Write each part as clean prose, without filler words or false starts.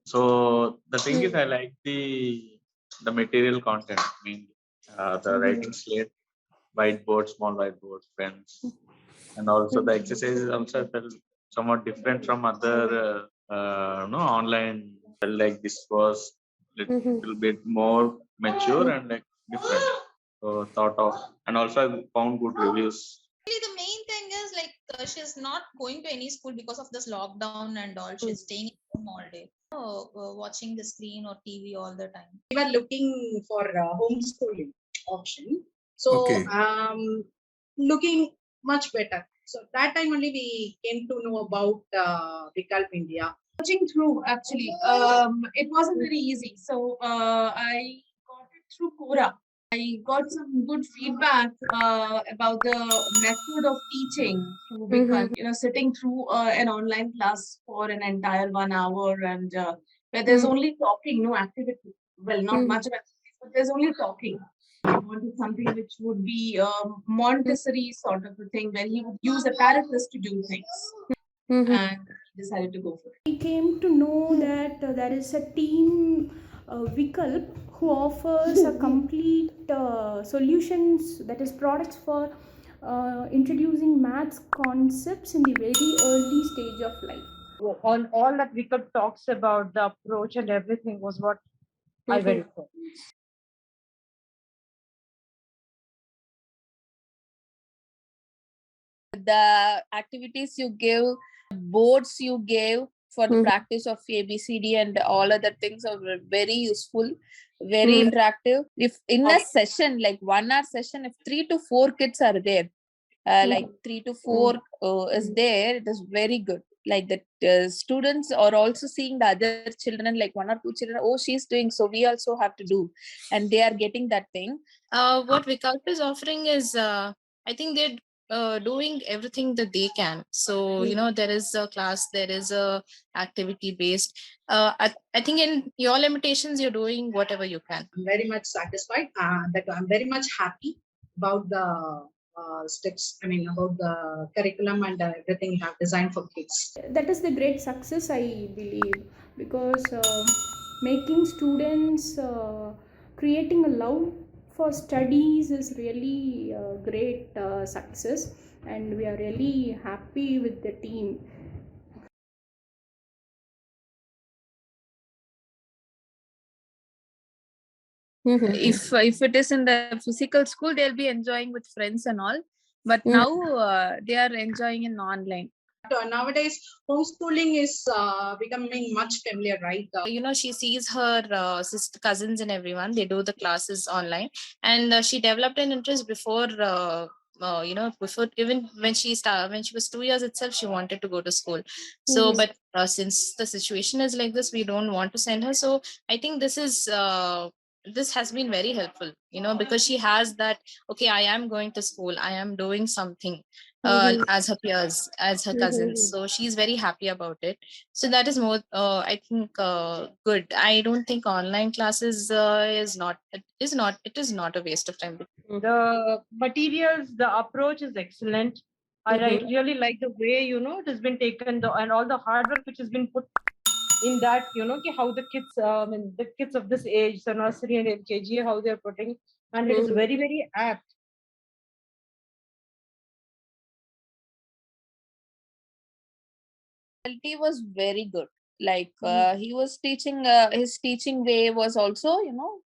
So the thing is, I like the material content. I mean, the writing slate, whiteboard, small whiteboard, pens, and also the exercises also I felt somewhat different from other no online. Felt like this was little bit more mature and like different. So thought of, and also I found good reviews. The main thing is like she's not going to any school because of this lockdown and all. She's staying at home all day, watching the screen or TV all the time. We were looking for a homeschooling option, so Okay. looking much better. So that time only we came to know about Vikalp India. Watching through actually, it wasn't very easy. So I got it through Quora. I got some good feedback about the method of teaching through Vikalp. Sitting through an online class for an entire 1 hour and where there's only talking, no activity. Well, not much of activity, but there's only talking. I wanted something which would be Montessori sort of a thing where he would use apparatus to do things. And decided to go for it. We came to know that there is a team, Vikalp, who offers a complete solutions, that is products for introducing maths concepts in the very early stage of life. On all that Vikalp talks about, the approach and everything was what I went for. The activities you give, boards you gave for the practice of ABCD and all other things are very useful, very interactive. If in a session, like 1 hour session, if 3 to 4 kids are there, like 3 to 4 is there, it is very good. Like the students are also seeing the other children, like 1 or 2 children, oh, she's doing, so we also have to do, and they are getting that thing. What Vikalp is offering is, I think they're doing everything that they can. So there is a class, there is a activity based. I think in your limitations, you're doing whatever you can. I'm very much satisfied. That I'm very much happy about the steps. I mean, about the curriculum and everything you have designed for kids. That is the great success, I believe, because making students creating a love for studies is really a great success, and we are really happy with the team. If it is in the physical school, they'll be enjoying with friends and all, but now they are enjoying in online. Nowadays, homeschooling is becoming much familiar, right? She sees her sister, cousins and everyone, they do the classes online, and she developed an interest before before, even when she was 2 years itself, she wanted to go to school. So but since the situation is like this, we don't want to send her. So I think this has been very helpful, because she has that, okay, I am going to school, I am doing something as her peers, as her cousins. So she's very happy about it. So that is more, I think, good. I don't think online classes it is not a waste of time. The materials, the approach is excellent. I really like the way it has been taken, and all the hard work which has been put in that. How the kids, the kids of this age, the nursery and LKG, how they are putting, and it is very, very apt. Quality was very good. Like he was teaching, his teaching way was also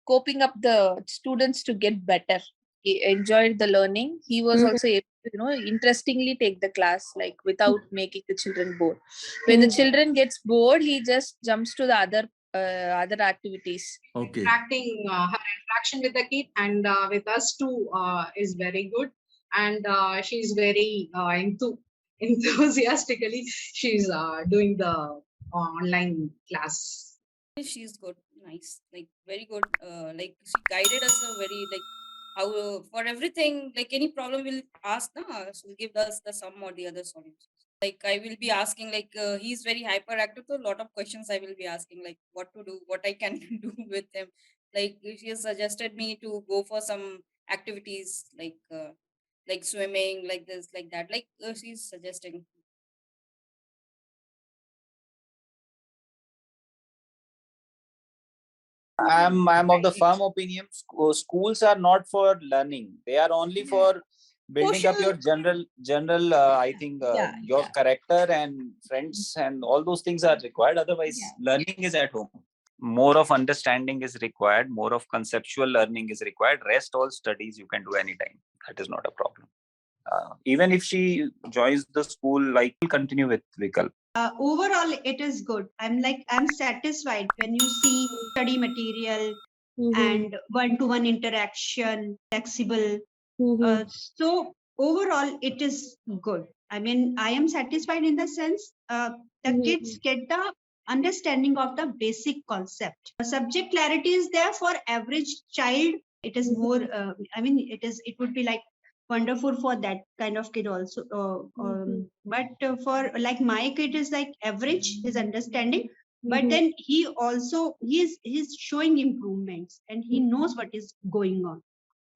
coping up the students to get better. He enjoyed the learning. He was also able to interestingly take the class, like without making the children bored. When the children gets bored, he just jumps to the other activities. Okay. Her interaction with the kid and with us too is very good, and she's very enthusiastically she's doing the online class. She's good, nice, like very good. Like she guided us a very, like, how for everything, like any problem we'll ask, she'll give us the some or the other solutions. Like I will be asking, like he's very hyperactive, so a lot of questions I will be asking, like what to do, what I can do with him. Like she has suggested me to go for some activities, like swimming, like this, like that. Like she's suggesting I'm of the firm opinion schools are not for learning. They are only for building up your general I think your character and friends and all those things are required. Otherwise, learning is at home. More of understanding is required. More of conceptual learning is required. Rest all studies you can do anytime. That is not a problem. Even if she joins the school, like, continue with Vikalp. Overall, it is good. I'm satisfied when you see study material and one-to-one interaction, flexible. So overall, it is good. I mean, I am satisfied in the sense the kids get the understanding of the basic concept. Subject clarity is there for average child. It is more. It would be like wonderful for that kind of kid also. But for like my kid is like average, his understanding. But then he's showing improvements and he knows what is going on.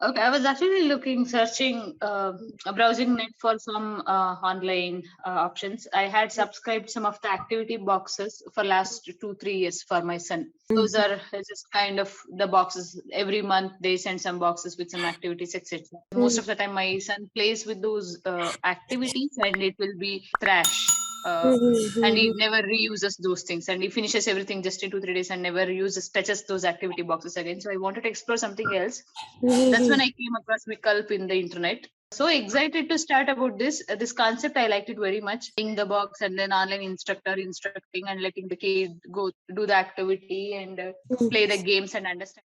Okay, I was actually searching, browsing net for some online options. I had subscribed some of the activity boxes for last 2-3 years for my son. Those are just kind of the boxes. Every month they send some boxes with some activities, etc. Most of the time my son plays with those activities and it will be trash. And he never reuses those things, and he finishes everything just in 2-3 days and never touches those activity boxes again. So I wanted to explore something else. That's when I came across Vikalp in the internet. So excited to start about this concept. I liked it very much. Seeing the box and then online instructor instructing and letting the kid go do the activity and play the games and understand.